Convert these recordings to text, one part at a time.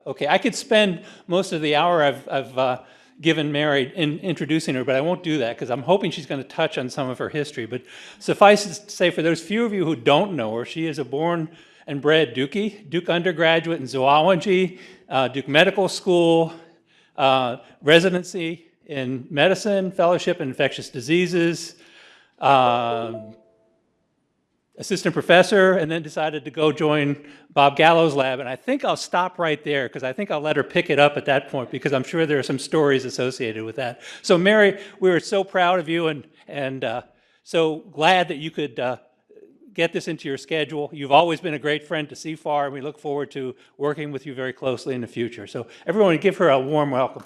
Okay, I could spend most of the hour I've given Mary in introducing her, but I won't do that because I'm hoping she's going to touch on some of her history. But suffice it to say, for those few of you who don't know her, she is a born and bred Dookie, Duke undergraduate in zoology, Duke Medical School, residency in medicine, fellowship in infectious diseases, assistant professor, and then decided to go join Bob Gallo's lab. And I think I'll stop right there because I think I'll let her pick it up at that point because I'm sure there are some stories associated with that. So Mary, we were so proud of you and so glad that you could get this into your schedule. You've always been a great friend to CFAR, and we look forward to working with you very closely in the future. So everyone give her a warm welcome.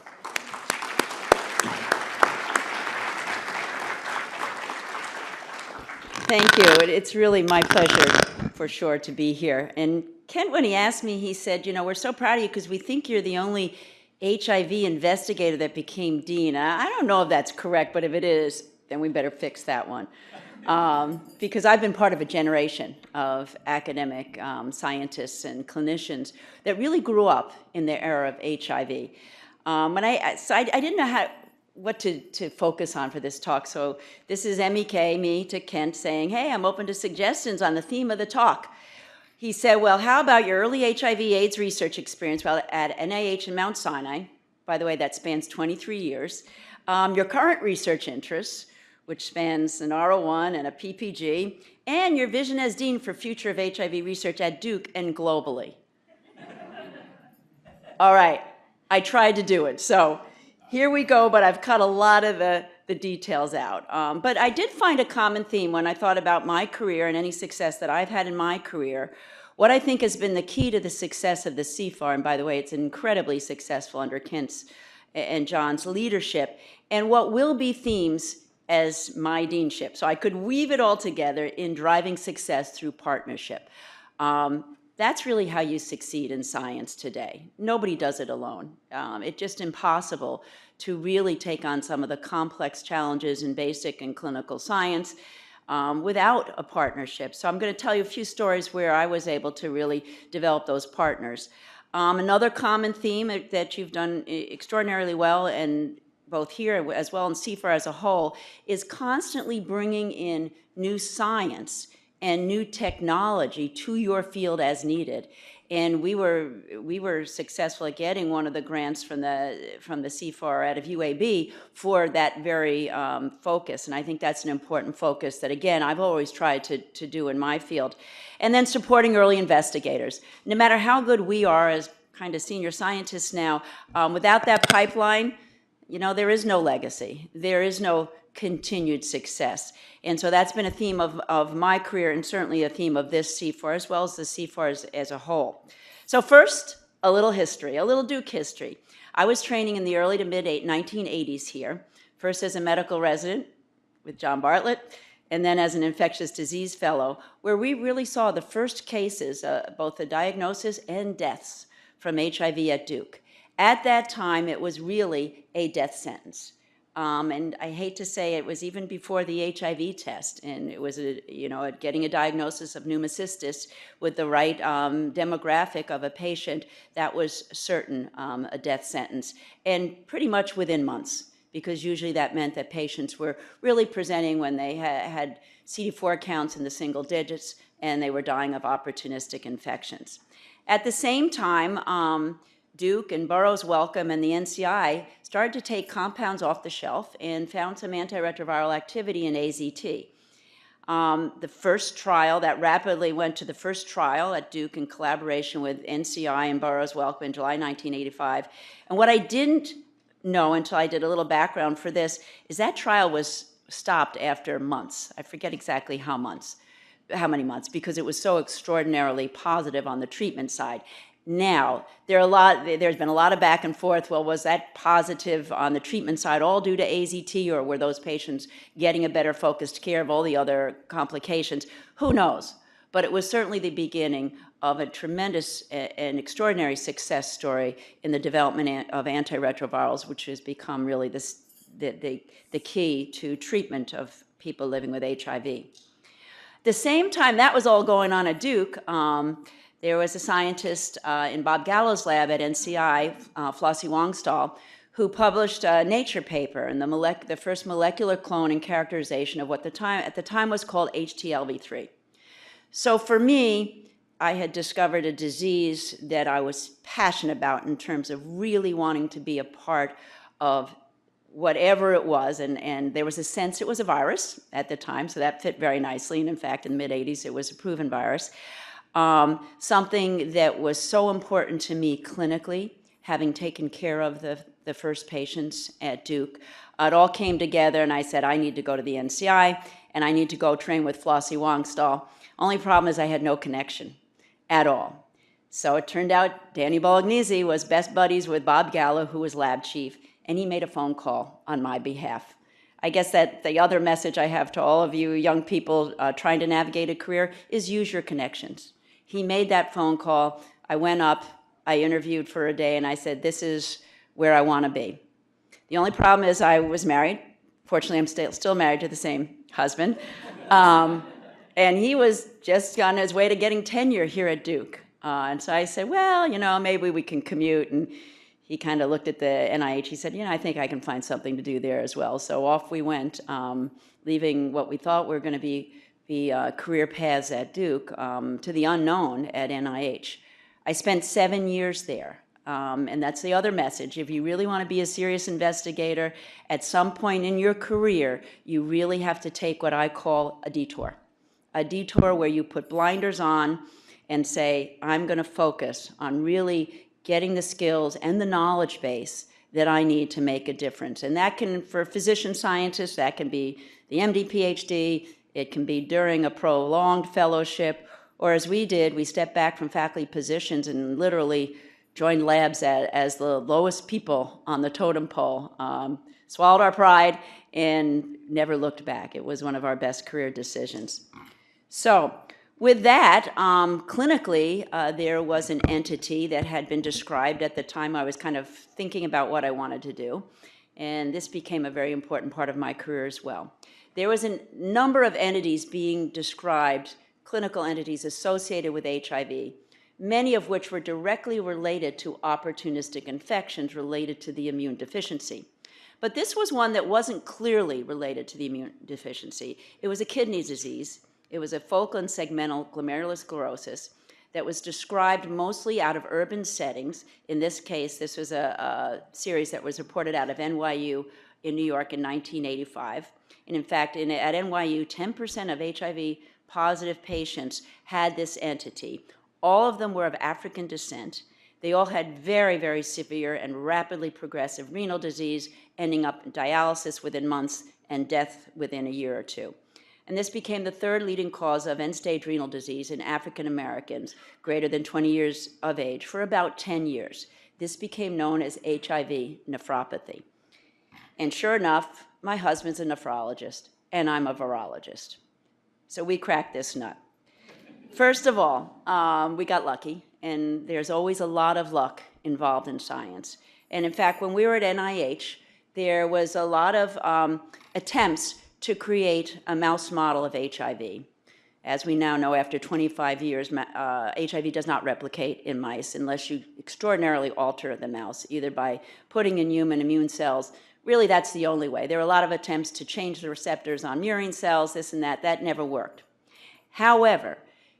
Thank you. It's really my pleasure, for sure, to be here. And Kent, when he asked me, he said, you know, we're so proud of you because we think you're the only HIV investigator that became dean. I don't know if that's correct, but if it is, then we better fix that one. Because I've been part of a generation of academic scientists and clinicians that really grew up in the era of HIV. So I didn't know what to focus on for this talk. So this is MEK, me, to Kent, saying, hey, I'm open to suggestions on the theme of the talk. He said, well, how about your early HIV/AIDS research experience while at NIH and Mount Sinai? By the way, that spans 23 years. Your current research interests, which spans an R01 and a PPG, and your vision as dean for future of HIV research at Duke and globally. All right, I tried to do it. So here we go, but I've cut a lot of the details out. But I did find a common theme when I thought about my career and any success that I've had in my career. What I think has been the key to the success of the CFAR, and by the way, it's incredibly successful under Kent's and John's leadership, and what will be themes as my deanship. So I could weave it all together in driving success through partnership. That's really how you succeed in science today. Nobody does it alone. It's just impossible to really take on some of the complex challenges in basic and clinical science without a partnership. So I'm going to tell you a few stories where I was able to really develop those partners. Another common theme that you've done extraordinarily well, and both here as well in CFAR as a whole, is constantly bringing in new science and new technology to your field as needed. And we were successful at getting one of the grants from the CFAR out of UAB for that very focus. And I think that's an important focus that, again, I've always tried to do in my field. And then supporting early investigators. No matter how good we are as kind of senior scientists now, without that pipeline, you know, there is no legacy. There is no continued success. And so that's been a theme of my career, and certainly a theme of this CFAR, as well as the CFAR as a whole. So first, a little history, a little Duke history. I was training in the early to mid 1980s here, first as a medical resident with John Bartlett, and then as an infectious disease fellow, where we really saw the first cases, both the diagnosis and deaths from HIV at Duke. At that time, it was really a death sentence. And I hate to say it was even before the HIV test, and it was getting a diagnosis of pneumocystis with the right demographic of a patient, that was certain a death sentence, and pretty much within months, because usually that meant that patients were really presenting when they had CD4 counts in the single digits, and they were dying of opportunistic infections. At the same time, Duke and Burroughs Wellcome and the NCI started to take compounds off the shelf and found some antiretroviral activity in AZT. The first trial, that rapidly went to the first trial at Duke in collaboration with NCI and Burroughs Wellcome in July 1985. And what I didn't know until I did a little background for this is that trial was stopped after months. I forget exactly how many months, because it was so extraordinarily positive on the treatment side. Now, there's been a lot of back and forth. Well, was that positive on the treatment side all due to AZT, or were those patients getting a better focused care of all the other complications? Who knows? But it was certainly the beginning of a tremendous and extraordinary success story in the development of antiretrovirals, which has become really the key to treatment of people living with HIV. The same time that was all going on at Duke, There was a scientist in Bob Gallo's lab at NCI, Flossie Wongstall, who published a Nature paper in the first molecular clone and characterization of what at the time was called HTLV3. So for me, I had discovered a disease that I was passionate about in terms of really wanting to be a part of whatever it was, and there was a sense it was a virus at the time, so that fit very nicely, and in fact, in the mid-'80s, it was a proven virus. Something that was so important to me clinically, having taken care of the first patients at Duke. It all came together, and I said, I need to go to the NCI, and I need to go train with Flossie Wongstall. Only problem is I had no connection at all. So it turned out Danny Bolognese was best buddies with Bob Gallo, who was lab chief, and he made a phone call on my behalf. I guess that the other message I have to all of you young people trying to navigate a career is use your connections. He made that phone call. I went up, I interviewed for a day, and I said, this is where I want to be. The only problem is I was married. Fortunately, I'm still married to the same husband. And he was just on his way to getting tenure here at Duke. And so I said, well, maybe we can commute. And he kind of looked at the NIH. He said, I think I can find something to do there as well. So off we went, leaving what we thought were going to be career paths at Duke to the unknown at NIH. I spent 7 years there. And that's the other message. If you really want to be a serious investigator, at some point in your career, you really have to take what I call a detour. A detour where you put blinders on and say, I'm going to focus on really getting the skills and the knowledge base that I need to make a difference. And that can, for physician scientists, that can be the MD, PhD, it can be during a prolonged fellowship, or as we did, we stepped back from faculty positions and literally joined labs as the lowest people on the totem pole, swallowed our pride and never looked back. It was one of our best career decisions. So with that, clinically, there was an entity that had been described at the time I was kind of thinking about what I wanted to do, and this became a very important part of my career as well. There was a number of entities being described, clinical entities associated with HIV, many of which were directly related to opportunistic infections related to the immune deficiency. But this was one that wasn't clearly related to the immune deficiency. It was a kidney disease. It was a focal and segmental glomerulosclerosis that was described mostly out of urban settings. In this case, this was a series that was reported out of NYU in New York in 1985. And in fact, at NYU, 10% of HIV positive patients had this entity. All of them were of African descent. They all had very, very severe and rapidly progressive renal disease, ending up in dialysis within months and death within a year or two. And this became the third leading cause of end-stage renal disease in African Americans greater than 20 years of age for about 10 years. This became known as HIV nephropathy. And sure enough, my husband's a nephrologist, and I'm a virologist. So we cracked this nut. First of all, we got lucky, and there's always a lot of luck involved in science. And in fact, when we were at NIH, there was a lot of attempts to create a mouse model of HIV. As we now know, after 25 years, HIV does not replicate in mice unless you extraordinarily alter the mouse, either by putting in human immune cells. Really, that's the only way. There were a lot of attempts to change the receptors on murine cells, this and that. That never worked. However,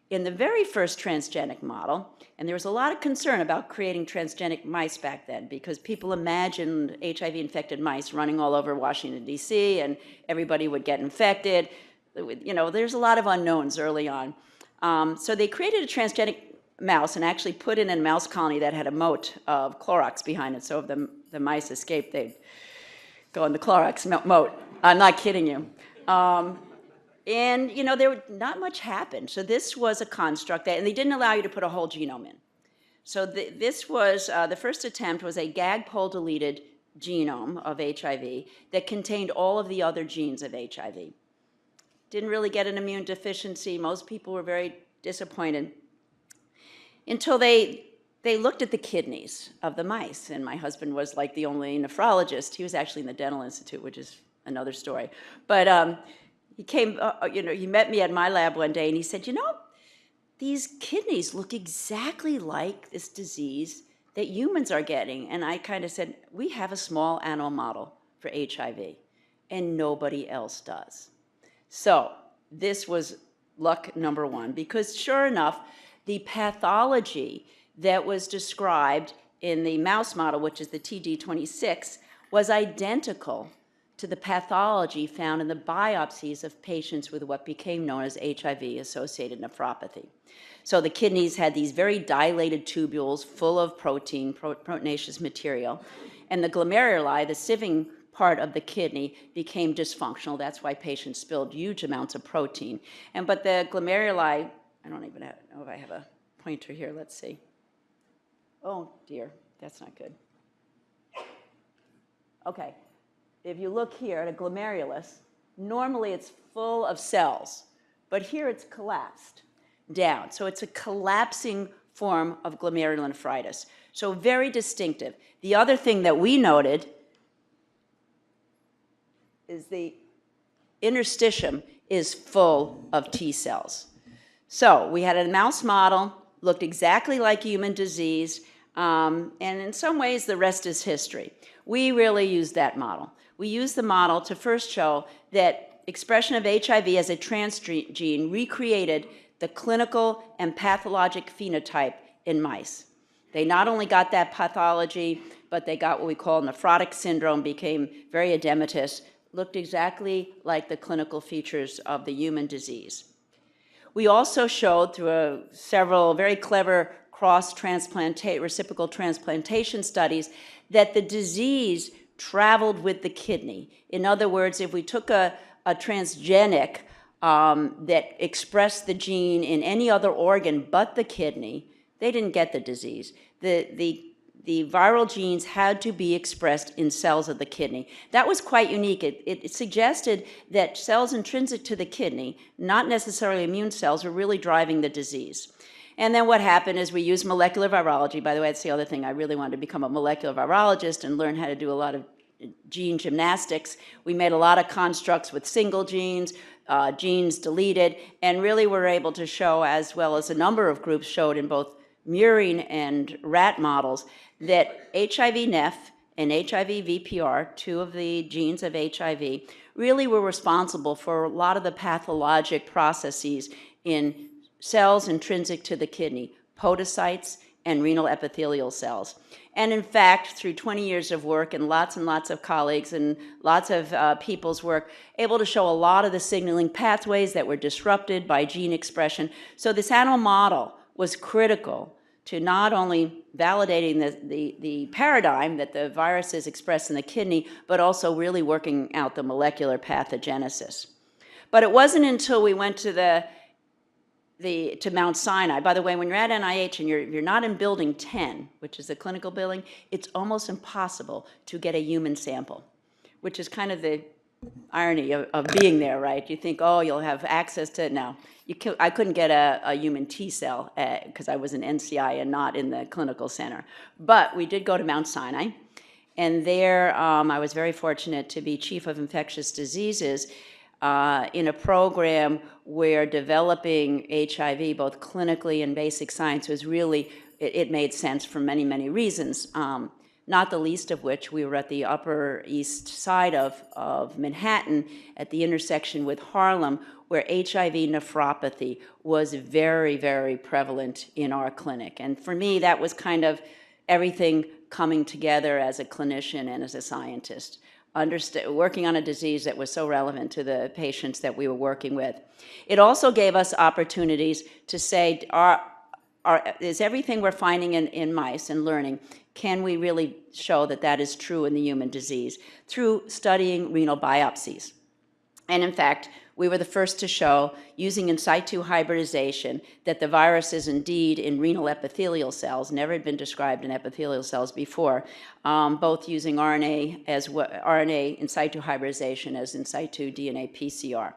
in the very first transgenic model, and there was a lot of concern about creating transgenic mice back then because people imagined HIV-infected mice running all over Washington, D.C., and everybody would get infected. There's a lot of unknowns early on. So they created a transgenic mouse and actually put in a mouse colony that had a moat of Clorox behind it. So if the mice escaped, they'd go in the Clorox moat. I'm not kidding you. And, there not much happened. So this was a construct and they didn't allow you to put a whole genome in. So this was, the first attempt was a GAG-pol-deleted genome of HIV that contained all of the other genes of HIV. Didn't really get an immune deficiency. Most people were very disappointed until they looked at the kidneys of the mice. And my husband was like the only nephrologist. He was actually in the Dental Institute, which is another story. But he came, he met me at my lab one day and he said, these kidneys look exactly like this disease that humans are getting. And I kind of said, we have a small animal model for HIV, and nobody else does. So this was luck number one, because sure enough, the pathology that was described in the mouse model, which is the TD26, was identical to the pathology found in the biopsies of patients with what became known as HIV-associated nephropathy. So the kidneys had these very dilated tubules full of protein, proteinaceous material, and the glomeruli, the sieving part of the kidney, became dysfunctional. That's why patients spilled huge amounts of protein. But the glomeruli, I don't even know if I have a pointer here. Let's see. Oh dear, that's not good. Okay, if you look here at a glomerulus, normally it's full of cells, but here it's collapsed down. So it's a collapsing form of glomerulonephritis. So very distinctive. The other thing that we noted is the interstitium is full of T cells. So we had a mouse model, looked exactly like human disease, and in some ways the rest is history. We really used that model. We used the model to first show that expression of HIV as a transgene recreated the clinical and pathologic phenotype in mice. They not only got that pathology, but they got what we call nephrotic syndrome, became very edematous, looked exactly like the clinical features of the human disease. We also showed through several very clever reciprocal transplantation studies that the disease traveled with the kidney. In other words, if we took a transgenic that expressed the gene in any other organ but the kidney, they didn't get the disease. The viral genes had to be expressed in cells of the kidney. That was quite unique. It suggested that cells intrinsic to the kidney, not necessarily immune cells, were really driving the disease. And then what happened is we used molecular virology. By the way, that's the other thing. I really wanted to become a molecular virologist and learn how to do a lot of gene gymnastics. We made a lot of constructs with single genes, genes deleted, and really were able to show, as well as a number of groups showed in both murine and rat models, that HIV-Neph and HIV-VPR, two of the genes of HIV, really were responsible for a lot of the pathologic processes in cells intrinsic to the kidney, podocytes and renal epithelial cells. And in fact, through 20 years of work and lots of colleagues and lots of people's work, able to show a lot of the signaling pathways that were disrupted by gene expression. So this animal model was critical to not only validating the paradigm that the virus is expressed in the kidney, but also really working out the molecular pathogenesis. But it wasn't until we went to Mount Sinai. By the way, when you're at NIH and you're not in building 10, which is the clinical building, it's almost impossible to get a human sample, which is kind of the irony of being there, right? You think, oh, you'll have access to, no. I couldn't get a human T cell because I was an NCI and not in the clinical center. But we did go to Mount Sinai, and there I was very fortunate to be chief of infectious diseases in a program where developing HIV, both clinically and basic science, was really, it made sense for many, many reasons. Not the least of which, we were at the Upper East Side of Manhattan at the intersection with Harlem, where HIV nephropathy was very, very prevalent in our clinic. And for me, that was kind of everything coming together as a clinician and as a scientist, working on a disease that was so relevant to the patients that we were working with. It also gave us opportunities to say, is everything we're finding in mice and learning, can we really show that that is true in the human disease through studying renal biopsies? And in fact, we were the first to show, using in situ hybridization, that the virus is indeed in renal epithelial cells, never had been described in epithelial cells before, both using RNA as RNA in situ hybridization as in situ DNA PCR.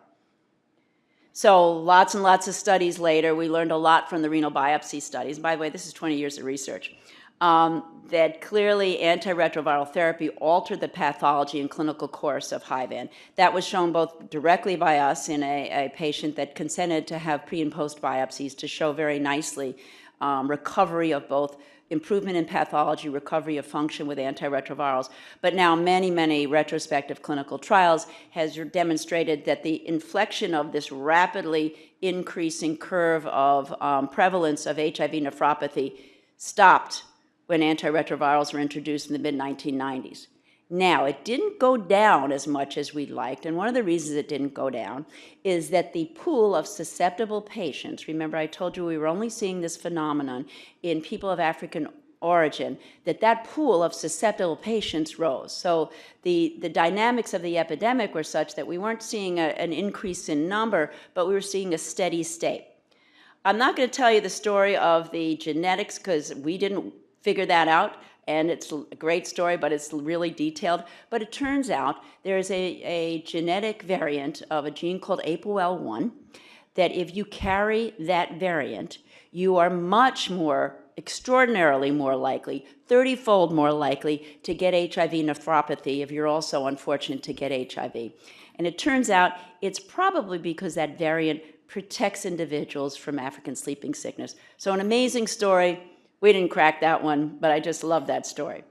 So lots and lots of studies later, we learned a lot from the renal biopsy studies. By the way, this is 20 years of research. that clearly antiretroviral therapy altered the pathology and clinical course of HIVAN. That was shown both directly by us in a patient that consented to have pre and post biopsies to show very nicely recovery of both improvement in pathology, recovery of function with antiretrovirals. But now many retrospective clinical trials has demonstrated that the inflection of this rapidly increasing curve of prevalence of HIV nephropathy stopped when antiretrovirals were introduced in the mid-1990s. Now, it didn't go down as much as we'd liked, and one of the reasons it didn't go down is that the pool of susceptible patients, remember I told you we were only seeing this phenomenon in people of African origin, that pool of susceptible patients rose. So the dynamics of the epidemic were such that we weren't seeing an increase in number, but we were seeing a steady state. I'm not going to tell you the story of the genetics because we didn't figure that out, and it's a great story, but it's really detailed. But it turns out there's a genetic variant of a gene called APOL1 that if you carry that variant, you are much more, extraordinarily more likely, 30-fold more likely to get HIV nephropathy if you're also unfortunate to get HIV. And it turns out it's probably because that variant protects individuals from African sleeping sickness. So an amazing story. We didn't crack that one, but I just love that story.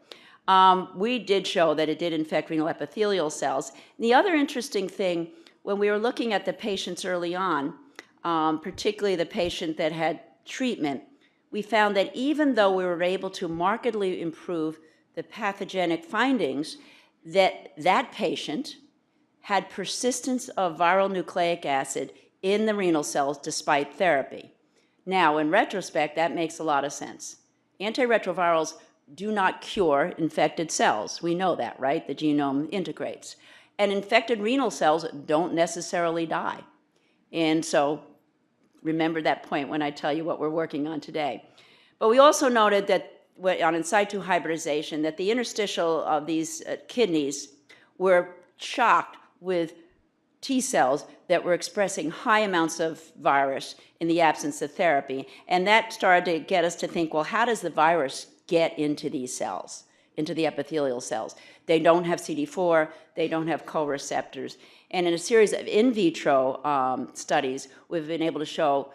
We did show that it did infect renal epithelial cells. And the other interesting thing, when we were looking at the patients early on, particularly the patient that had treatment, we found that even though we were able to markedly improve the pathogenic findings, that patient had persistence of viral nucleic acid in the renal cells despite therapy. Now, in retrospect, that makes a lot of sense. Antiretrovirals do not cure infected cells. We know that, right? The genome integrates. And infected renal cells don't necessarily die. And so remember that point when I tell you what we're working on today. But we also noted that on in situ hybridization, that the interstitial of these kidneys were shocked with T cells that were expressing high amounts of virus in the absence of therapy. And that started to get us to think, well, how does the virus get into these cells, into the epithelial cells? They don't have CD4, they don't have co-receptors. And in a series of in vitro studies, we've been able to show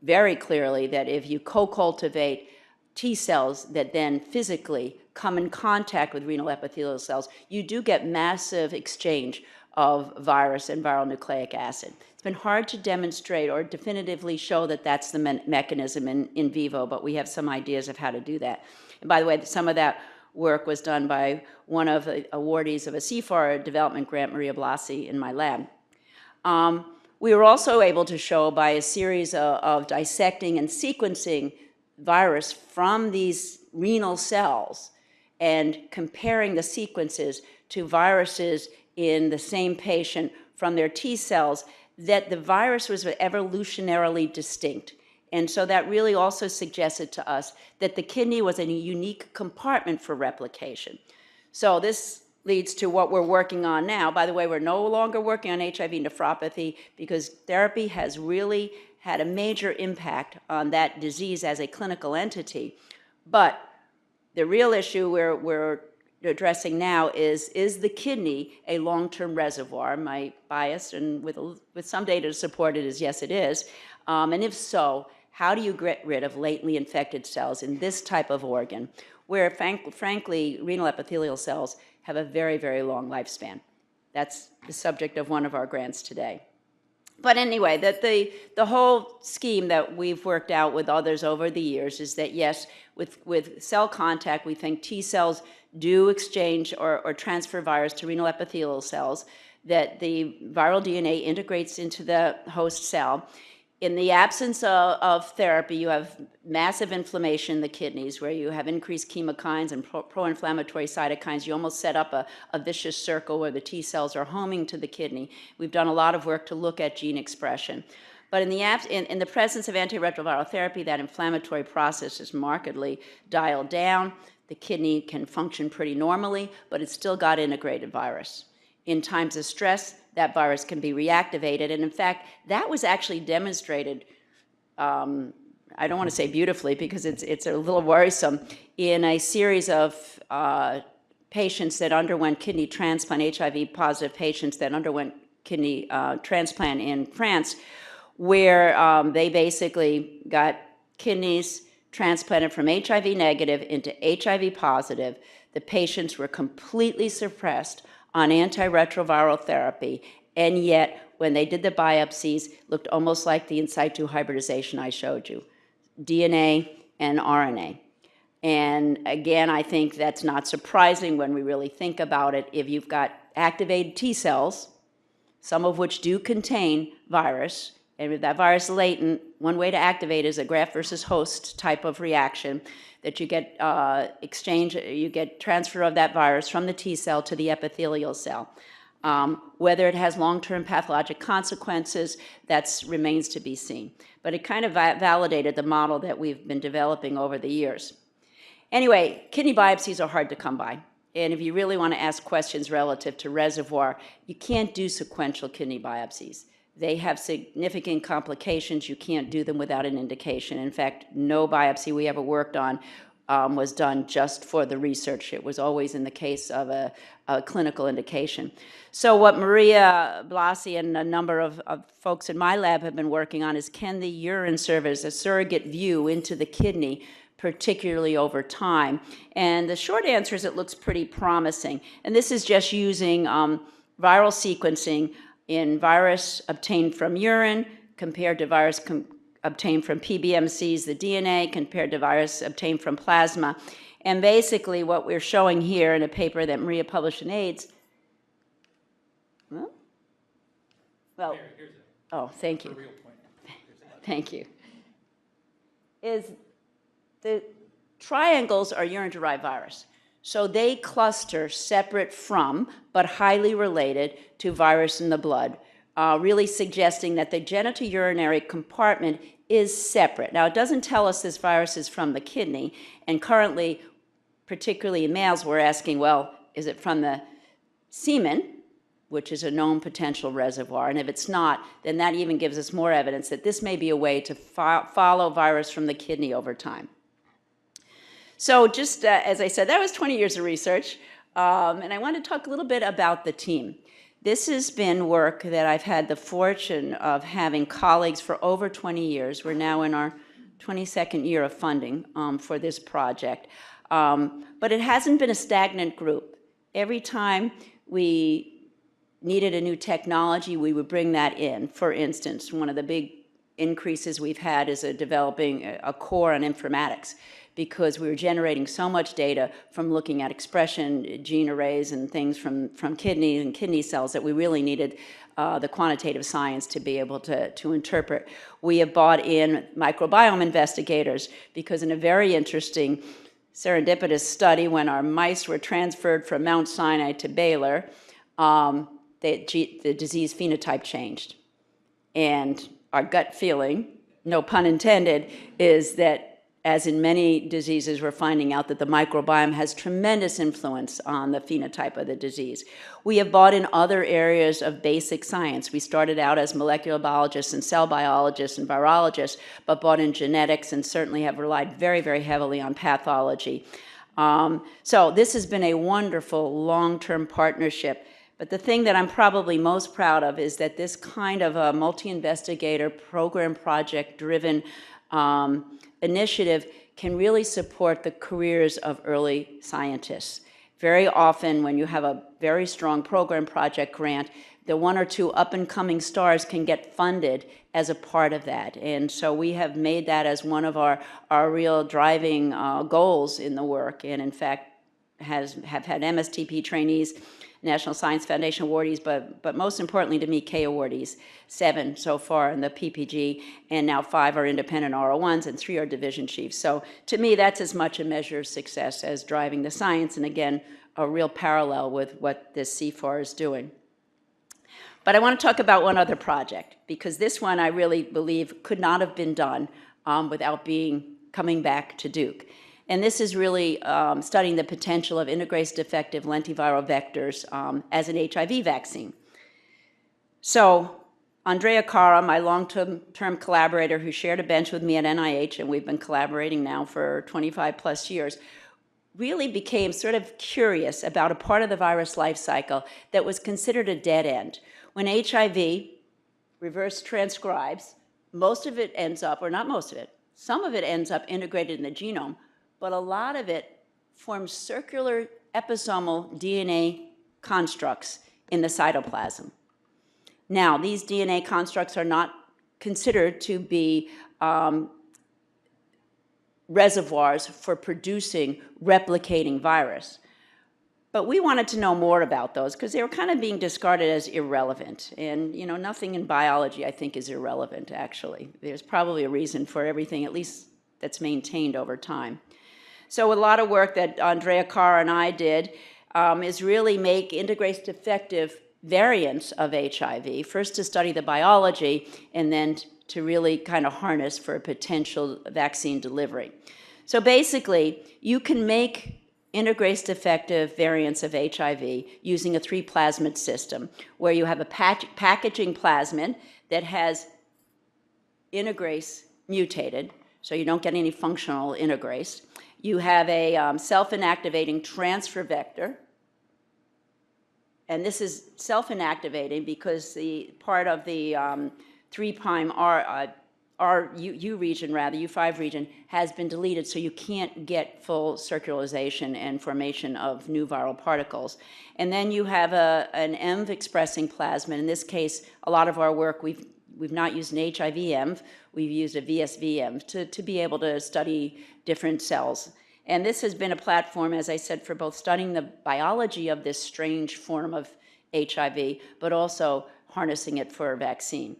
very clearly that if you co-cultivate T cells that then physically come in contact with renal epithelial cells, you do get massive exchange of virus and viral nucleic acid. It's been hard to demonstrate or definitively show that that's the mechanism in vivo, but we have some ideas of how to do that. And by the way, some of that work was done by one of the awardees of a CFAR development grant, Maria Blasi, in my lab. We were also able to show by a series of dissecting and sequencing virus from these renal cells and comparing the sequences to viruses in the same patient from their T cells, that the virus was evolutionarily distinct. And so that really also suggested to us that the kidney was a unique compartment for replication. So this leads to what we're working on now. By the way, we're no longer working on HIV nephropathy because therapy has really had a major impact on that disease as a clinical entity. But the real issue we're addressing now is the kidney a long-term reservoir? My bias, and with some data to support it, is yes, it is. And if so, how do you get rid of latently infected cells in this type of organ, where frankly, renal epithelial cells have a very, very long lifespan? That's the subject of one of our grants today. But anyway, the whole scheme that we've worked out with others over the years is that, yes, with cell contact, we think T cells do exchange or transfer virus to renal epithelial cells, that the viral DNA integrates into the host cell. In the absence of therapy, you have massive inflammation in the kidneys where you have increased chemokines and pro-inflammatory cytokines. You almost set up a vicious circle where the T cells are homing to the kidney. We've done a lot of work to look at gene expression. But in the presence of antiretroviral therapy, that inflammatory process is markedly dialed down. The kidney can function pretty normally, but it's still got integrated virus. In times of stress, that virus can be reactivated. And in fact, that was actually demonstrated I don't want to say beautifully because it's a little worrisome, in a series of patients that underwent kidney transplant, HIV positive patients that underwent kidney transplant in France, where they basically got kidneys transplanted from HIV negative into HIV positive. The patients were completely suppressed on antiretroviral therapy, and yet when they did the biopsies, looked almost like the in situ hybridization I showed you, DNA and RNA. And again, I think that's not surprising when we really think about it. If you've got activated T cells, some of which do contain virus, and if that virus is latent, one way to activate is a graft versus host type of reaction, that you get you get transfer of that virus from the T cell to the epithelial cell. Whether it has long-term pathologic consequences, that remains to be seen. But it kind of validated the model that we've been developing over the years. Anyway, kidney biopsies are hard to come by. And if you really want to ask questions relative to reservoir, you can't do sequential kidney biopsies. They have significant complications. You can't do them without an indication. In fact, no biopsy we ever worked on was done just for the research. It was always in the case of a clinical indication. So what Maria Blasi and a number of folks in my lab have been working on is, can the urine serve as a surrogate view into the kidney, particularly over time? And the short answer is it looks pretty promising. And this is just using viral sequencing in virus obtained from urine compared to virus obtained from PBMCs, the DNA, compared to virus obtained from plasma. And basically what we're showing here in a paper that Maria published in AIDS, well, oh, thank you. Thank you. Is the triangles are urine-derived virus. So they cluster separate from, but highly related to virus in the blood, really suggesting that the genitourinary compartment is separate. Now, it doesn't tell us this virus is from the kidney, and currently, particularly in males, we're asking, well, is it from the semen, which is a known potential reservoir, and if it's not, then that even gives us more evidence that this may be a way to follow virus from the kidney over time. So just as I said, that was 20 years of research, and I want to talk a little bit about the team. This has been work that I've had the fortune of having colleagues for over 20 years. We're now in our 22nd year of funding for this project. But it hasn't been a stagnant group. Every time we needed a new technology, we would bring that in. For instance, one of the big increases we've had is developing a core on informatics, because we were generating so much data from looking at expression, gene arrays, and things from kidney and kidney cells that we really needed the quantitative science to be able to interpret. We have brought in microbiome investigators because in a very interesting serendipitous study, when our mice were transferred from Mount Sinai to Baylor, the disease phenotype changed. And our gut feeling, no pun intended, is that as in many diseases, we're finding out that the microbiome has tremendous influence on the phenotype of the disease. We have brought in other areas of basic science. We started out as molecular biologists and cell biologists and virologists, but brought in genetics and certainly have relied very, very heavily on pathology. So this has been a wonderful long-term partnership. But the thing that I'm probably most proud of is that this kind of a multi-investigator program project-driven initiative can really support the careers of early scientists. Very often when you have a very strong program project grant, the one or two up-and-coming stars can get funded as a part of that. And so we have made that as one of our real driving goals in the work, and in fact have had MSTP trainees, National Science Foundation awardees, but most importantly to me, K awardees, 7 so far in the PPG, and now 5 are independent R01s and 3 are division chiefs. So to me, that's as much a measure of success as driving the science, and again, a real parallel with what this CFAR is doing. But I want to talk about one other project, because this one I really believe could not have been done without coming back to Duke. And this is really studying the potential of integrase defective lentiviral vectors as an HIV vaccine. So Andrea Cara, my long-term collaborator who shared a bench with me at NIH, and we've been collaborating now for 25 plus years, really became sort of curious about a part of the virus life cycle that was considered a dead end. When HIV reverse transcribes, most of it ends up, or not most of it, some of it ends up integrated in the genome, but a lot of it forms circular episomal DNA constructs in the cytoplasm. Now, these DNA constructs are not considered to be reservoirs for producing replicating virus. But we wanted to know more about those because they were kind of being discarded as irrelevant. And you know, nothing in biology I think is irrelevant, actually. There's probably a reason for everything, at least that's maintained over time. So a lot of work that Andrea Carr and I did is really make integrase defective variants of HIV, first to study the biology and then to really kind of harness for potential vaccine delivery. So basically, you can make integrase defective variants of HIV using a 3-plasmid system where you have a packaging plasmid that has integrase mutated, so you don't get any functional integrase. You have a self-inactivating transfer vector, and this is self-inactivating because the part of the 3' U region, rather, U5 region, has been deleted, so you can't get full circularization and formation of new viral particles. And then you have an ENV-expressing plasmid. In this case, a lot of our work, we've not used an HIV ENV, we've used a VSV ENV to be able to study different cells. And this has been a platform, as I said, for both studying the biology of this strange form of HIV, but also harnessing it for a vaccine.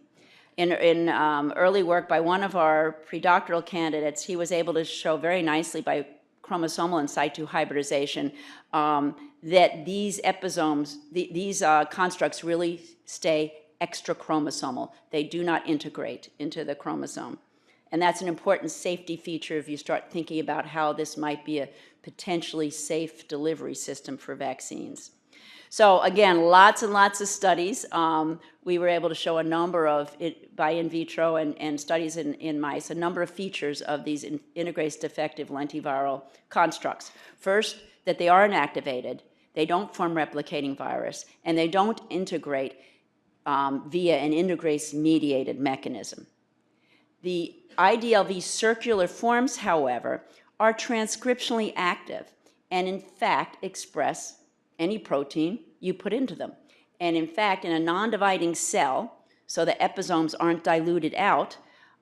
In early work by one of our predoctoral candidates, he was able to show very nicely by chromosomal in situ hybridization that these episomes, these constructs really stay extrachromosomal. They do not integrate into the chromosome. And that's an important safety feature if you start thinking about how this might be a potentially safe delivery system for vaccines. So again, lots and lots of studies. We were able to show a number of, by in vitro and studies in mice, a number of features of these integrase defective lentiviral constructs. First, that they are inactivated, they don't form replicating virus, and they don't integrate via an integrase-mediated mechanism. The IDLV circular forms, however, are transcriptionally active and in fact express any protein you put into them. And in fact, in a non-dividing cell, so the episomes aren't diluted out,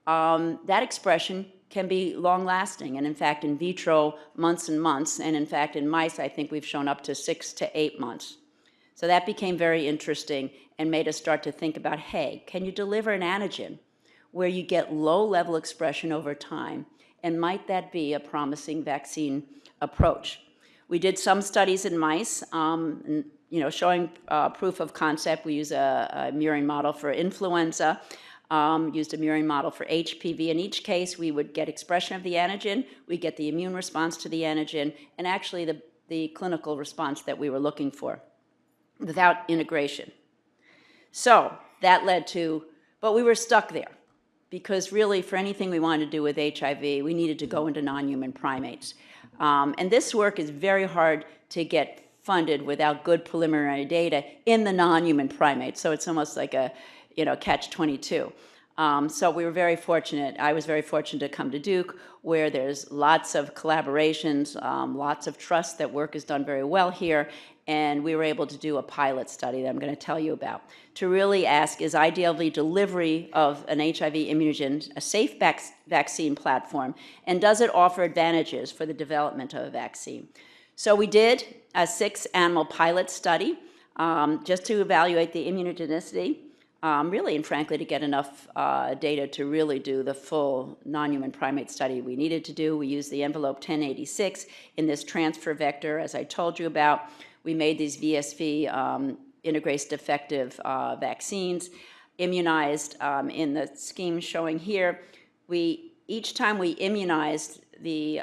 that expression can be long-lasting. And in fact, in vitro, months and months, and in fact, in mice, I think we've shown up to 6 to 8 months. So that became very interesting and made us start to think about, hey, can you deliver an antigen where you get low-level expression over time, and might that be a promising vaccine approach? We did some studies in mice, showing proof of concept. We use a murine model for influenza, used a murine model for HPV. In each case, we would get expression of the antigen, we get the immune response to the antigen, and actually the clinical response that we were looking for without integration. So that led to, but we were stuck there. Because really, for anything we wanted to do with HIV, we needed to go into non-human primates. And this work is very hard to get funded without good preliminary data in the non-human primates. So it's almost like a, catch-22. So we were very fortunate. I was very fortunate to come to Duke, where there's lots of collaborations, lots of trust that work is done very well here. And we were able to do a pilot study that I'm going to tell you about to really ask, is IDLV delivery of an HIV immunogen a safe vaccine platform, and does it offer advantages for the development of a vaccine? So we did a 6-animal pilot study just to evaluate the immunogenicity, really and frankly to get enough data to really do the full non-human primate study we needed to do. We used the envelope 1086 in this transfer vector, as I told you about. We made these VSV integrase defective vaccines, immunized in the scheme showing here. Each time we immunized the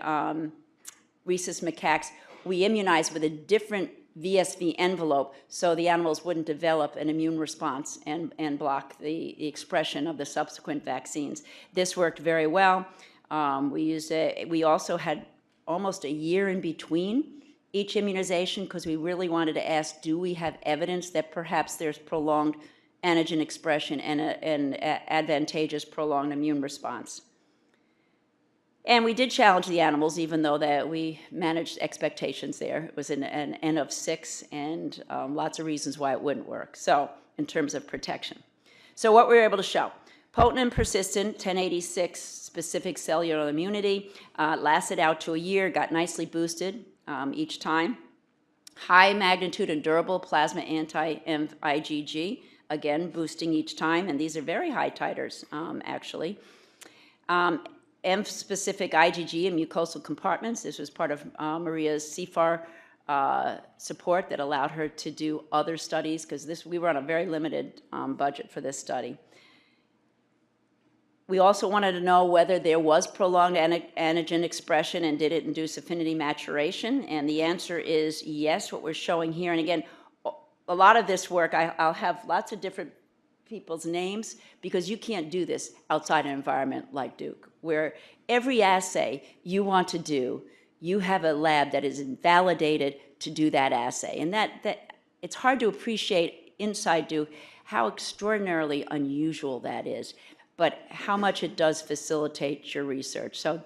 rhesus macaques, we immunized with a different VSV envelope so the animals wouldn't develop an immune response and block the expression of the subsequent vaccines. This worked very well. We also had almost a year in between each immunization because we really wanted to ask, do we have evidence that perhaps there's prolonged antigen expression and an advantageous prolonged immune response? And we did challenge the animals, even though that we managed expectations there. It was an N of 6, and lots of reasons why it wouldn't work, so in terms of protection. So what we were able to show, potent and persistent 1086 specific cellular immunity, lasted out to a year, got nicely boosted each time. High magnitude and durable plasma anti-IgG, again, boosting each time, and these are very high titers, actually. M-specific IgG in mucosal compartments. This was part of Maria's CFAR support that allowed her to do other studies, because we were on a very limited budget for this study. We also wanted to know whether there was prolonged antigen expression and did it induce affinity maturation, and the answer is yes, what we're showing here. And again, a lot of this work, I'll have lots of different people's names, because you can't do this outside an environment like Duke, where every assay you want to do, you have a lab that is validated to do that assay. And that it's hard to appreciate inside Duke how extraordinarily unusual that is, but how much it does facilitate your research. So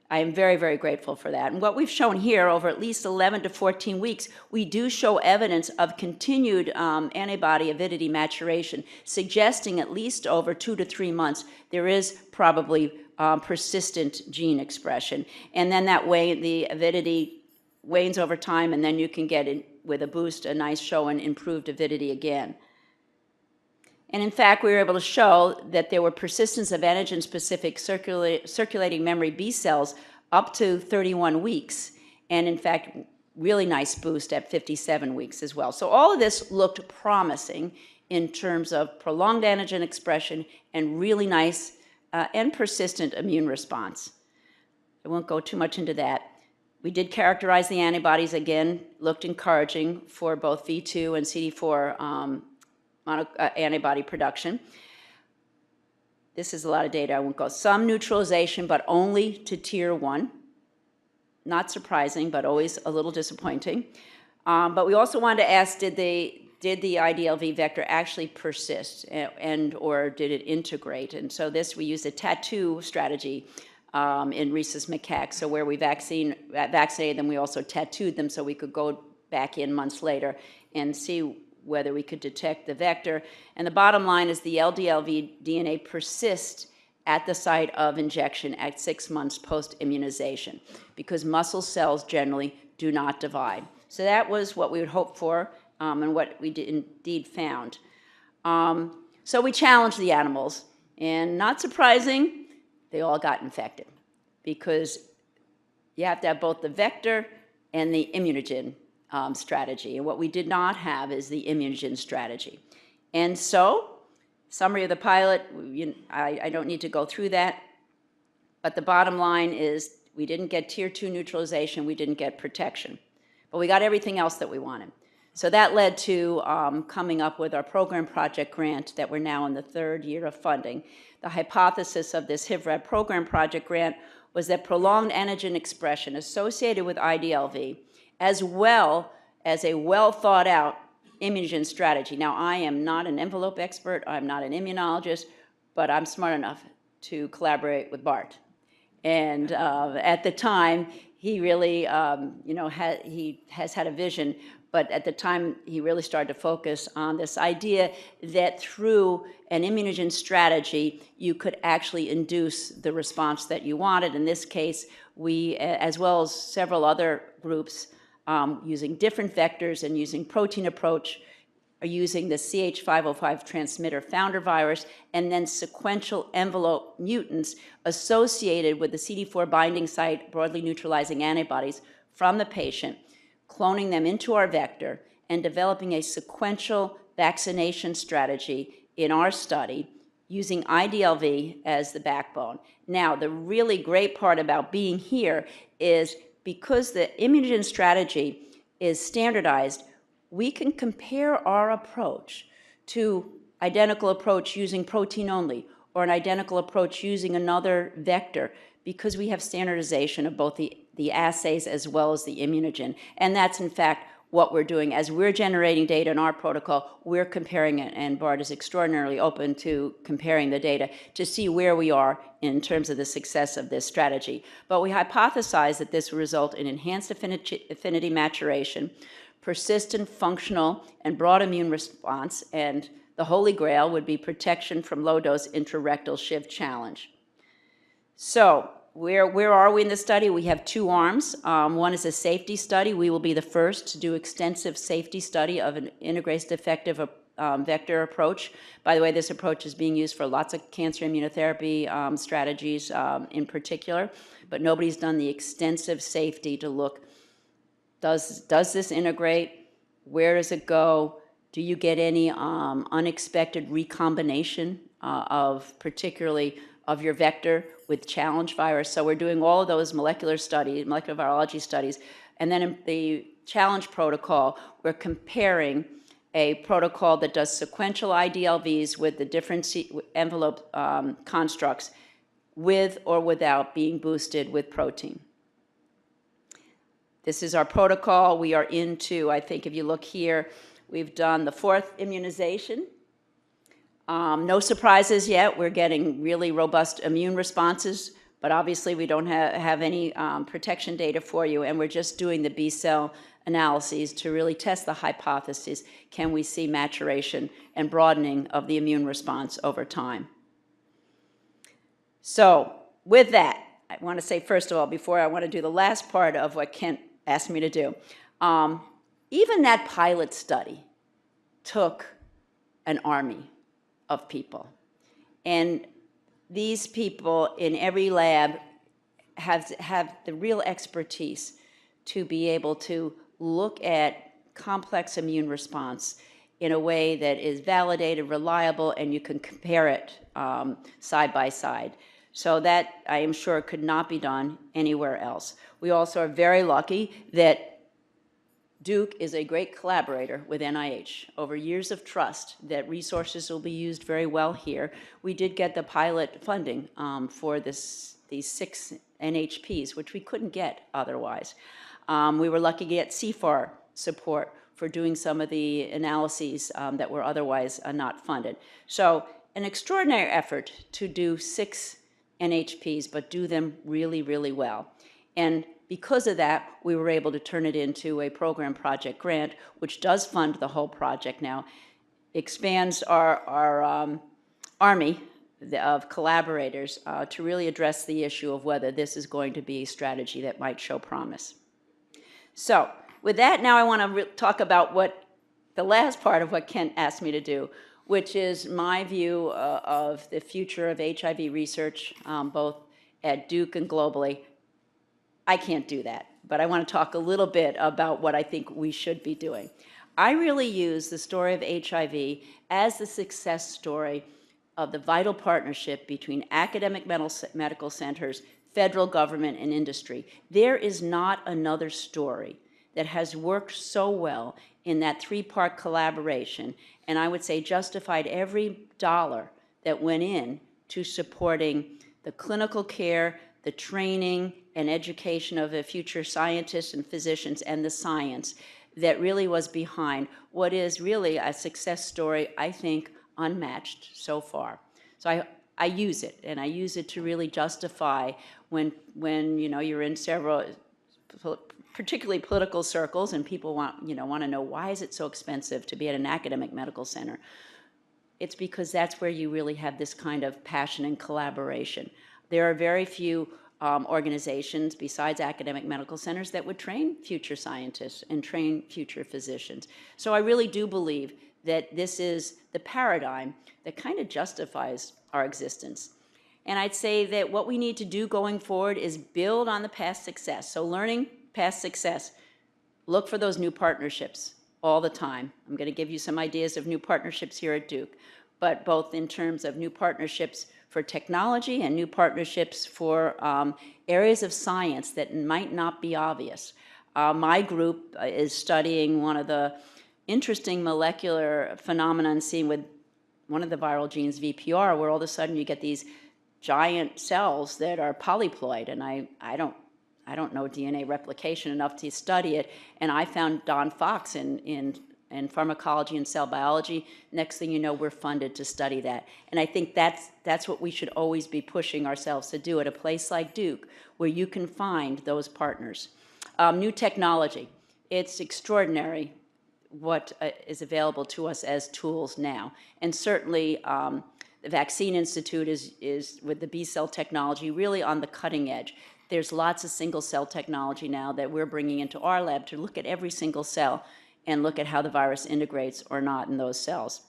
I am very, very grateful for that. And what we've shown here, over at least 11 to 14 weeks, we do show evidence of continued antibody avidity maturation, suggesting at least over 2 to 3 months there is probably persistent gene expression. And then that way the avidity wanes over time, and then you can get, with a boost, a nice showing improved avidity again. And in fact, we were able to show that there were persistence of antigen-specific circulating memory B cells up to 31 weeks, and in fact, really nice boost at 57 weeks as well. So all of this looked promising in terms of prolonged antigen expression and really nice and persistent immune response. I won't go too much into that. We did characterize the antibodies again, looked encouraging for both V2 and CD4 antibody production. This is a lot of data, I won't go. Some neutralization, but only to tier 1. Not surprising, but always a little disappointing. But we also wanted to ask, did the IDLV vector actually persist, or did it integrate? And so this, we used a tattoo strategy in rhesus macaques. So where we vaccinated them, we also tattooed them so we could go back in months later and see whether we could detect the vector. And the bottom line is the LDLV DNA persists at the site of injection at 6 months post-immunization, because muscle cells generally do not divide. So that was what we would hope for, and what we indeed found. So we challenged the animals, and not surprising, they all got infected, because you have to have both the vector and the immunogen strategy. And what we did not have is the immunogen strategy. And so, summary of the pilot, I don't need to go through that, but the bottom line is we didn't get tier 2 neutralization, we didn't get protection, but we got everything else that we wanted. So that led to coming up with our program project grant that we're now in the 3rd year of funding. The hypothesis of this HIVRAD program project grant was that prolonged antigen expression associated with IDLV, as well as a well-thought-out immunogen strategy. Now, I am not an envelope expert, I'm not an immunologist, but I'm smart enough to collaborate with Bart. And at the time, he really, he has had a vision, but at the time, he really started to focus on this idea that through an immunogen strategy, you could actually induce the response that you wanted. In this case, we, as well as several other groups, using different vectors and using protein approach, are using the CH505 transmitter founder virus and then sequential envelope mutants associated with the CD4 binding site broadly neutralizing antibodies from the patient, cloning them into our vector and developing a sequential vaccination strategy in our study using IDLV as the backbone. Now, the really great part about being here is because the immunogen strategy is standardized, we can compare our approach to identical approach using protein only or an identical approach using another vector because we have standardization of both the assays as well as the immunogen. And that's in fact what we're doing. As we're generating data in our protocol, we're comparing it, and BART is extraordinarily open to comparing the data to see where we are in terms of the success of this strategy. But we hypothesize that this will result in enhanced affinity maturation, persistent functional and broad immune response, and the holy grail would be protection from low-dose intrarrectal SHIV challenge. So where are we in the study? We have two arms. One is a safety study. We will be the first to do extensive safety study of an integrated effective vector approach. By the way, this approach is being used for lots of cancer immunotherapy strategies in particular, but nobody's done the extensive safety to look, does this integrate? Where does it go? Do you get any unexpected recombination of particularly of your vector with challenge virus? So we're doing all of those molecular biology studies. And then in the challenge protocol, we're comparing a protocol that does sequential IDLVs with the different envelope constructs with or without being boosted with protein. This is our protocol. We are into, I think if you look here, we've done the 4th immunization. No surprises yet. We're getting really robust immune responses, but obviously we don't have any protection data for you, and we're just doing the B-cell analyses to really test the hypothesis. Can we see maturation and broadening of the immune response over time? So with that, I want to say, first of all, before I want to do the last part of what Kent asked me to do, even that pilot study took an army of people. And these people in every lab have the real expertise to be able to look at complex immune response in a way that is validated, reliable, and you can compare it side by side. So that, I am sure, could not be done anywhere else. We also are very lucky that Duke is a great collaborator with NIH. Over years of trust that resources will be used very well here, we did get the pilot funding for these 6 NHPs, which we couldn't get otherwise. We were lucky to get CFAR support for doing some of the analyses that were otherwise not funded. So an extraordinary effort to do 6 NHPs, but do them really, really well. And because of that, we were able to turn it into a program project grant, which does fund the whole project now, expands our army of collaborators to really address the issue of whether this is going to be a strategy that might show promise. So with that, now I want to talk about what the last part of what Kent asked me to do, which is my view of the future of HIV research, both at Duke and globally. I can't do that, but I want to talk a little bit about what I think we should be doing. I really use the story of HIV as the success story of the vital partnership between academic medical centers, federal government, and industry. There is not another story that has worked so well in that 3-part collaboration, and I would say justified every dollar that went in to supporting the clinical care, the training and education of the future scientists and physicians, and the science that really was behind what is really a success story, I think, unmatched so far. So I use it, and I use it to really justify when you know, you're in several, particularly political circles, and people want to know, why is it so expensive to be at an academic medical center? It's because that's where you really have this kind of passion and collaboration. There are very few organizations besides academic medical centers that would train future scientists and train future physicians. So I really do believe that this is the paradigm that kind of justifies our existence. And I'd say that what we need to do going forward is build on the past success. So learning past success, look for those new partnerships all the time. I'm going to give you some ideas of new partnerships here at Duke, but both in terms of new partnerships for technology and new partnerships for areas of science that might not be obvious. My group is studying one of the interesting molecular phenomena seen with one of the viral genes, VPR, where all of a sudden you get these giant cells that are polyploid, and I don't know DNA replication enough to study it, and I found Don Fox in pharmacology and cell biology. Next thing you know, we're funded to study that, and I think that's what we should always be pushing ourselves to do at a place like Duke, where you can find those partners. New technology, it's extraordinary what is available to us as tools now. And certainly the Vaccine Institute is with the B-cell technology really on the cutting edge. There's lots of single cell technology now that we're bringing into our lab to look at every single cell and look at how the virus integrates or not in those cells.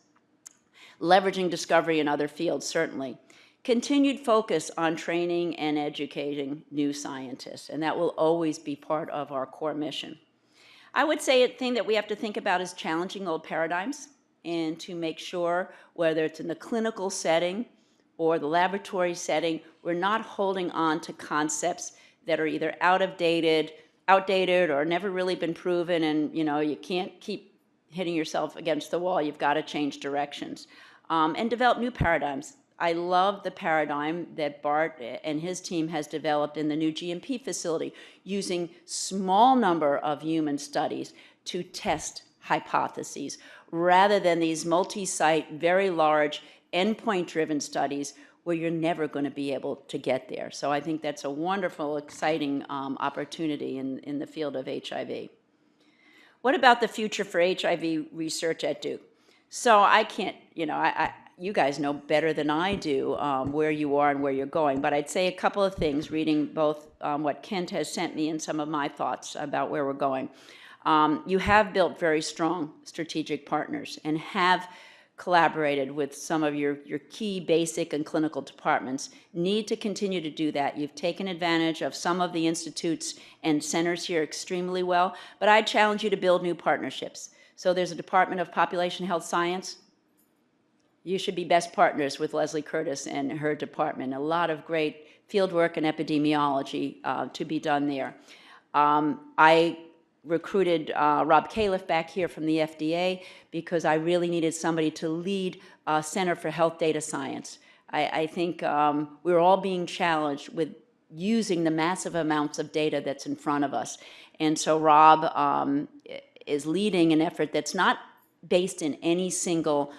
Leveraging discovery in other fields, certainly. Continued focus on training and educating new scientists, and that will always be part of our core mission. I would say a thing that we have to think about is challenging old paradigms and to make sure, whether it's in the clinical setting or the laboratory setting, we're not holding on to concepts that are either outdated or never really been proven, and you can't keep hitting yourself against the wall. You've got to change directions and develop new paradigms. I love the paradigm that Bart and his team has developed in the new GMP facility, using small number of human studies to test hypotheses, rather than these multi-site, very large, endpoint-driven studies where you're never going to be able to get there. So I think that's a wonderful, exciting opportunity in the field of HIV. What about the future for HIV research at Duke? So I can't, you guys know better than I do where you are and where you're going, but I'd say a couple of things, reading both what Kent has sent me and some of my thoughts about where we're going. You have built very strong strategic partners and have collaborated with some of your key basic and clinical departments. Need to continue to do that. You've taken advantage of some of the institutes and centers here extremely well, but I challenge you to build new partnerships. So there's a Department of Population Health Science. You should be best partners with Leslie Curtis and her department. A lot of great fieldwork and epidemiology to be done there. I recruited Rob Califf back here from the FDA because I really needed somebody to lead Center for Health Data Science. I think we're all being challenged with using the massive amounts of data that's in front of us. And so Rob is leading an effort that's not based in any single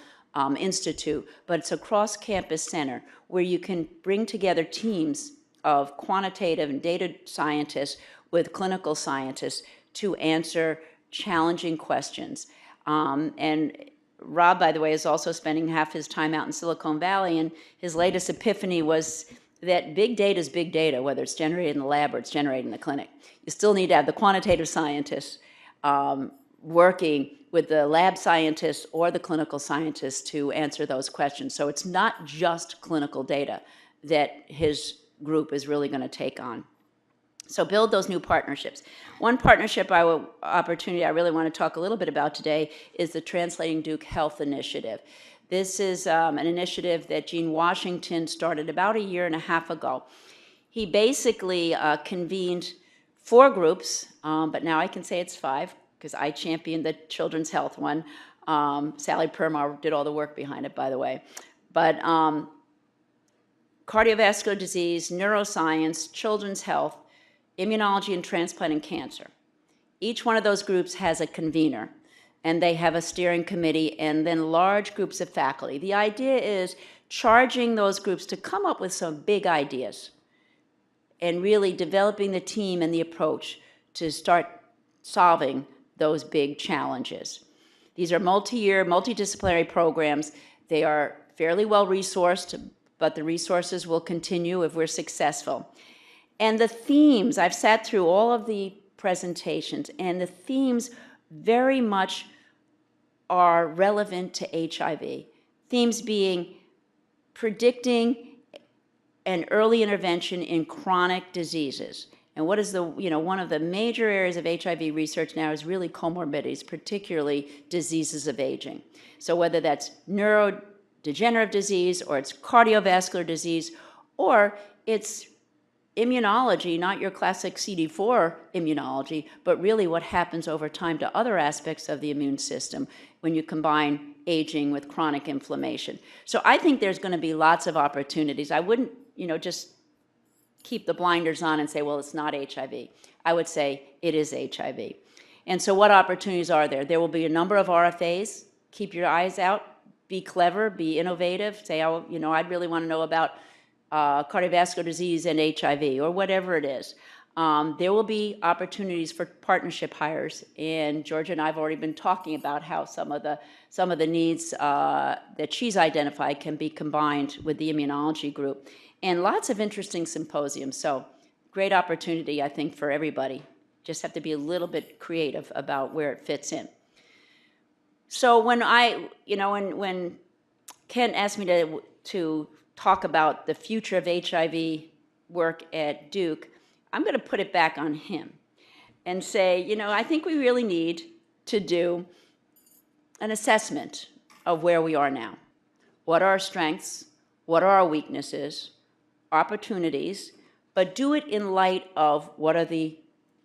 institute, but it's a cross-campus center where you can bring together teams of quantitative and data scientists with clinical scientists to answer challenging questions. And Rob, by the way, is also spending half his time out in Silicon Valley, and his latest epiphany was that big data is big data, whether it's generated in the lab or it's generated in the clinic. You still need to have the quantitative scientists working with the lab scientists or the clinical scientists to answer those questions. So it's not just clinical data that his group is really going to take on. So build those new partnerships. One partnership opportunity I really want to talk a little bit about today is the Translating Duke Health Initiative. This is an initiative that Gene Washington started about 1.5 years ago. He basically convened 4 groups, but now I can say it's 5, because I championed the children's health one. Sally Permar did all the work behind it, by the way. But cardiovascular disease, neuroscience, children's health, immunology and transplant and cancer. Each one of those groups has a convener, and they have a steering committee and then large groups of faculty. The idea is charging those groups to come up with some big ideas and really developing the team and the approach to start solving those big challenges. These are multi-year, multidisciplinary programs. They are fairly well resourced, but the resources will continue if we're successful. And the themes, I've sat through all of the presentations, and the themes very much are relevant to HIV. Themes being predicting an early intervention in chronic diseases. And what is one of the major areas of HIV research now is really comorbidities, particularly diseases of aging. So whether that's neurodegenerative disease, or it's cardiovascular disease, or it's immunology, not your classic CD4 immunology, but really what happens over time to other aspects of the immune system when you combine aging with chronic inflammation. So I think there's going to be lots of opportunities. I wouldn't, just keep the blinders on and say, well, it's not HIV. I would say it is HIV. And so what opportunities are there? There will be a number of RFAs. Keep your eyes out. Be clever. Be innovative. Say, oh, I'd really want to know about cardiovascular disease and HIV, or whatever it is. There will be opportunities for partnership hires, and Georgia and I have already been talking about how some of the needs that she's identified can be combined with the immunology group, and lots of interesting symposiums. So, great opportunity, I think, for everybody. Just have to be a little bit creative about where it fits in. So when when Ken asked me to talk about the future of HIV work at Duke, I'm going to put it back on him and say, I think we really need to do an assessment of where we are now. What are our strengths? What are our weaknesses? Opportunities? But do it in light of what are the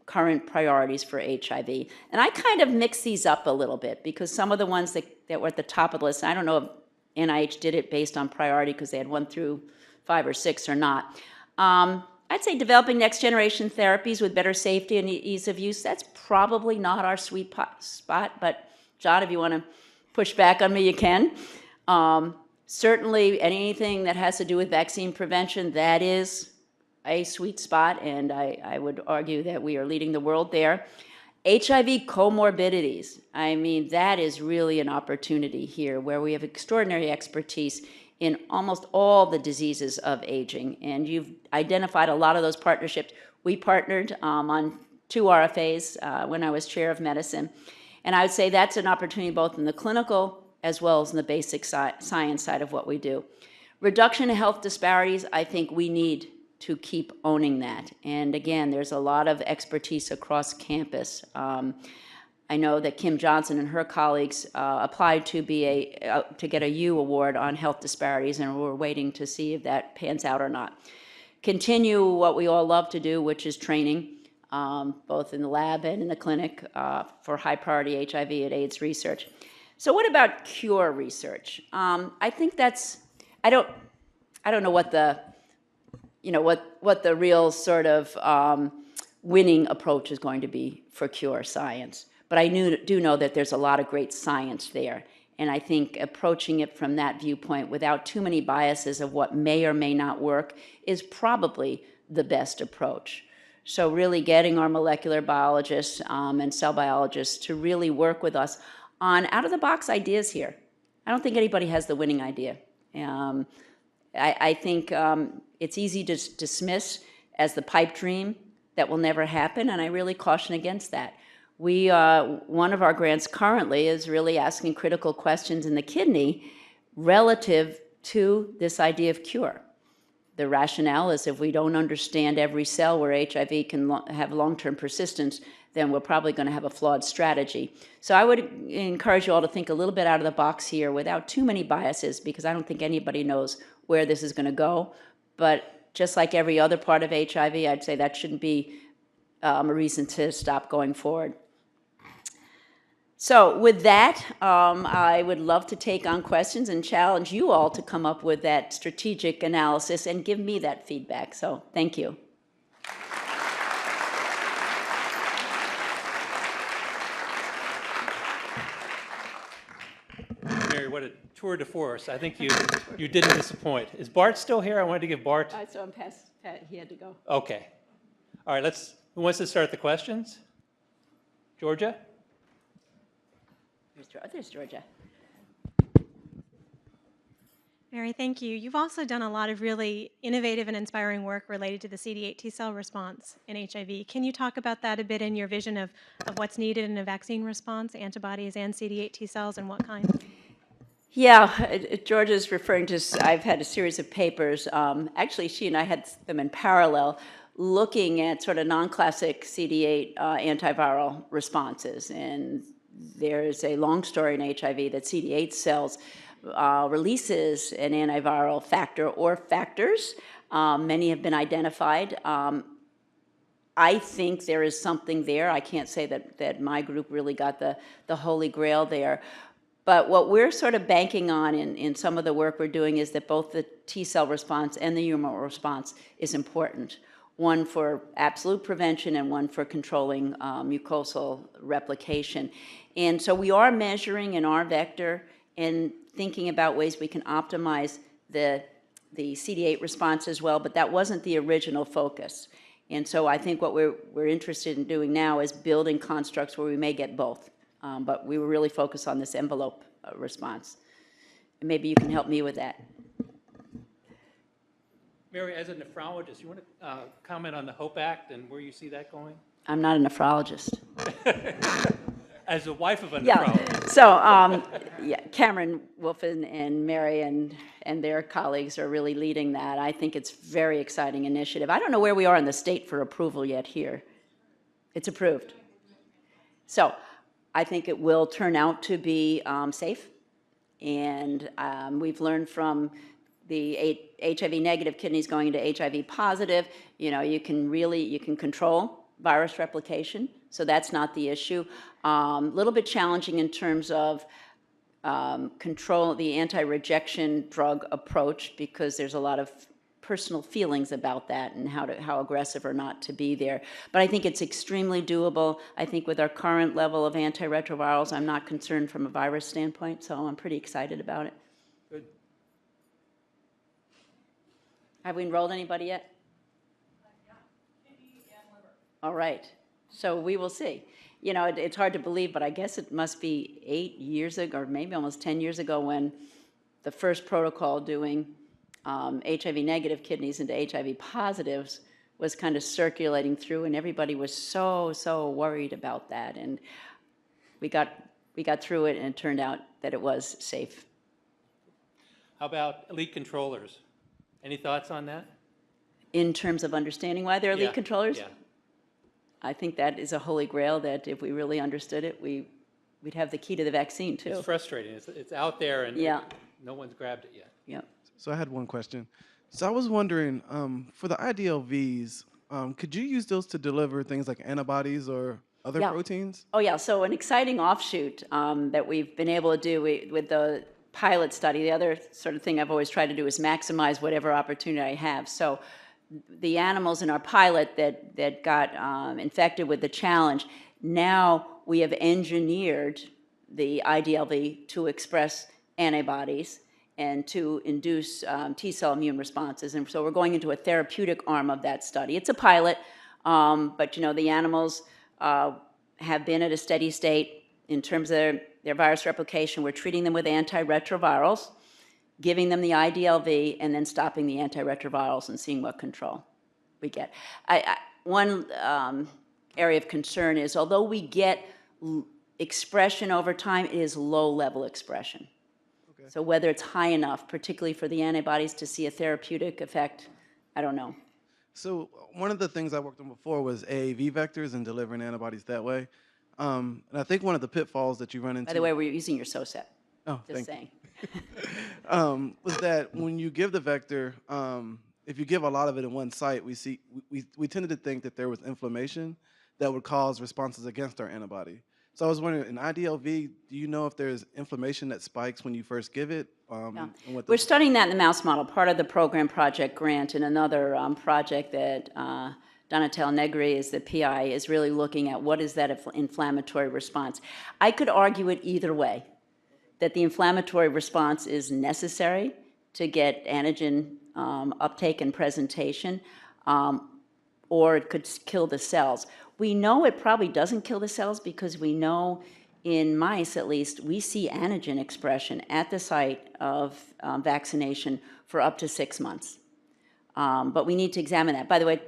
current priorities for HIV. And I kind of mix these up a little bit because some of the ones that were at the top of the list, I don't know if NIH did it based on priority because they had 1 through 5 or 6 or not. I'd say developing next generation therapies with better safety and ease of use, that's probably not our sweet spot, but John, if you want to push back on me, you can. Certainly anything that has to do with vaccine prevention, that is a sweet spot, and I would argue that we are leading the world there. HIV comorbidities, I mean, that is really an opportunity here where we have extraordinary expertise in almost all the diseases of aging, and you've identified a lot of those partnerships. We partnered on 2 RFAs when I was chair of medicine, and I would say that's an opportunity both in the clinical as well as in the basic science side of what we do. Reduction in health disparities, I think we need to keep owning that. And again, there's a lot of expertise across campus. I know that Kim Johnson and her colleagues applied to get a U award on health disparities, and we're waiting to see if that pans out or not. Continue what we all love to do, which is training, both in the lab and in the clinic for high priority HIV and AIDS research. So what about cure research? I think that's, I don't know what the what the real sort of winning approach is going to be for cure science. But I do know that there's a lot of great science there. And I think approaching it from that viewpoint without too many biases of what may or may not work is probably the best approach. So really getting our molecular biologists and cell biologists to really work with us on out-of-the-box ideas here. I don't think anybody has the winning idea. I think it's easy to dismiss as the pipe dream that will never happen, and I really caution against that. One of our grants currently is really asking critical questions in the kidney relative to this idea of cure. The rationale is if we don't understand every cell where HIV can have long-term persistence, then we're probably going to have a flawed strategy. So I would encourage you all to think a little bit out of the box here without too many biases, because I don't think anybody knows where this is going to go. But just like every other part of HIV, I'd say that shouldn't be a reason to stop going forward. So with that, I would love to take on questions and challenge you all to come up with that strategic analysis and give me that feedback. So thank you. Mary, what a tour de force. I think you didn't disappoint. Is Bart still here? I wanted to give Bart. I saw him pass Pat. He had to go. Okay. All right, who wants to start the questions? Georgia? There's Georgia. Mary, thank you. You've also done a lot of really innovative and inspiring work related to the CD8 Tcell response in HIV. Can you talk about that a bit in your vision of what's needed in a vaccine response, antibodies and CD8 Tcells, and what kind? Yeah, Georgia's referring to, I've had a series of papers. Actually, she and I had them in parallel, looking at sort of non-classic CD8 antiviral responses. And there's a long story in HIV that CD8 cells releases an antiviral factor or factors Many have been identified. I think there is something there. I can't say that my group really got the holy grail there. But what we're sort of banking on in some of the work we're doing is that both the T-cell response and the humoral response is important. One for absolute prevention and one for controlling mucosal replication. And so we are measuring in our vector and thinking about ways we can optimize the CD8 response as well, but that wasn't the original focus. And so I think what we're interested in doing now is building constructs where we may get both. But we were really focused on this envelope response. And maybe you can help me with that. Mary, as a nephrologist, you want to comment on the HOPE Act and where you see that going? I'm not a nephrologist. As a wife of a Yeah. nephrologist. So Cameron Wolfen and Mary and their colleagues are really leading that. I think it's a very exciting initiative. I don't know where we are in the state for approval yet here. It's approved. So I think it will turn out to be safe. And we've learned from the HIV negative kidneys going into HIV positive, you can control virus replication. So that's not the issue. A little bit challenging in terms of control the anti-rejection drug approach because there's a lot of personal feelings about that and how aggressive or not to be there. But I think it's extremely doable. I think with our current level of antiretrovirals, I'm not concerned from a virus standpoint, so I'm pretty excited about it. Good. Have we enrolled anybody yet? All right. So we will see. It's hard to believe, but I guess it must be 8 years ago, or maybe almost 10 years ago, when the first protocol doing HIV negative kidneys into HIV positives was kind of circulating through, and everybody was so worried about that. And we got through it, and it turned out that it was safe. How about elite controllers? Any thoughts on that? In terms of understanding why they're elite controllers? Yeah. I think that is a holy grail that if we really understood it, we'd have the key to the vaccine too. It's frustrating. It's out there and no one's grabbed it yet. Yeah. So I had one question. So I was wondering, for the IDLVs, could you use those to deliver things like antibodies or other proteins? Oh yeah, so an exciting offshoot that we've been able to do with the pilot study, the other sort of thing I've always tried to do is maximize whatever opportunity I have. So the animals in our pilot that got infected with the challenge, now we have engineered the IDLV to express antibodies and to induce T-cell immune responses. And so we're going into a therapeutic arm of that study. It's a pilot, but the animals have been at a steady state in terms of their virus replication. We're treating them with antiretrovirals, giving them the IDLV, and then stopping the antiretrovirals and seeing what control we get. One area of concern is, although we get expression over time, it is low-level expression. Okay. So whether it's high enough, particularly for the antibodies, to see a therapeutic effect, I don't know. So one of the things I worked on before was AAV vectors and delivering antibodies that way. And I think one of the pitfalls that you run into... By the way, we're using your SOSET. Oh, just saying. Was that when you give the vector, if you give a lot of it in one site, we tended to think that there was inflammation that would cause responses against our antibody. So I was wondering, in IDLV, do you know if there's inflammation that spikes when you first give it? We're studying that in the mouse model, part of the program Project Grant, and another project that Donatelle Negri is the PI, is really looking at what is that inflammatory response. I could argue it either way, that the inflammatory response is necessary to get antigen uptake and presentation, or it could kill the cells. We know it probably doesn't kill the cells because we know in mice, at least, we see antigen expression at the site of vaccination for up to 6 months. But we need to examine that. By the way,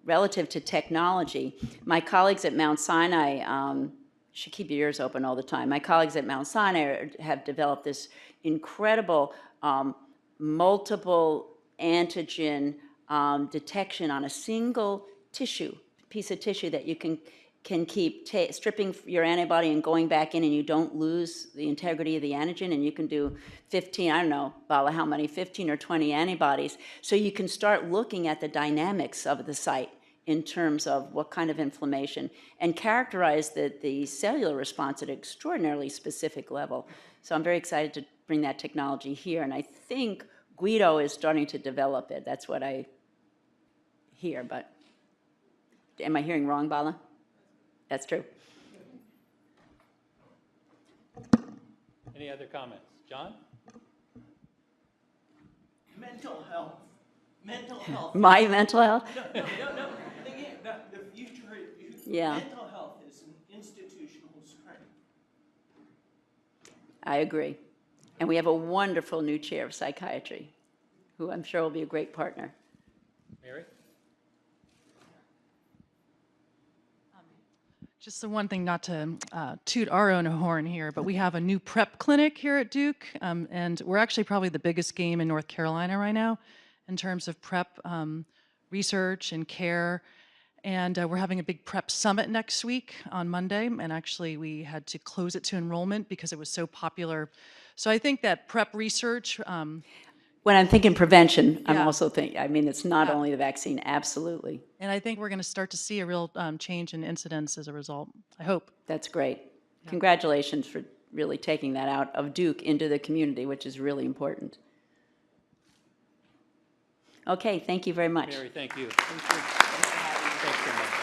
relative to technology, my colleagues at Mount Sinai, should keep your ears open all the time. My colleagues at Mount Sinai have developed this incredible multiple antigen detection on a single piece of tissue that you can can keep stripping your antibody and going back in, and you don't lose the integrity of the antigen, and you can do 15, I don't know, Bala, how many, 15 or 20 antibodies. So you can start looking at the dynamics of the site in terms of what kind of inflammation, and characterize the cellular response at an extraordinarily specific level. So I'm very excited to bring that technology here, and I think Guido is starting to develop it. That's what I hear, but am I hearing wrong, Bala? That's true. Any other comments? John? Mental health. Mental health. My mental health? No. The future. Yeah. Mental health is an institutional strength. I agree. And we have a wonderful new chair of psychiatry, who I'm sure will be a great partner. Mary? Just the one thing, not to toot our own horn here, but we have a new PrEP clinic here at Duke, and we're actually probably the biggest game in North Carolina right now in terms of PrEP research and care. And we're having a big PrEP summit next week on Monday, and actually we had to close it to enrollment because it was so popular. So I think that PrEP research, When I'm thinking prevention, I'm Yeah. also thinking, I mean, it's not Yeah. only the vaccine, absolutely. and I think we're going to start to see a real change in incidence as a result. I hope. That's great. Congratulations for really taking that out of Duke into the community, which is really important. Okay, thank you very much. Mary, thank you. Thanks so much.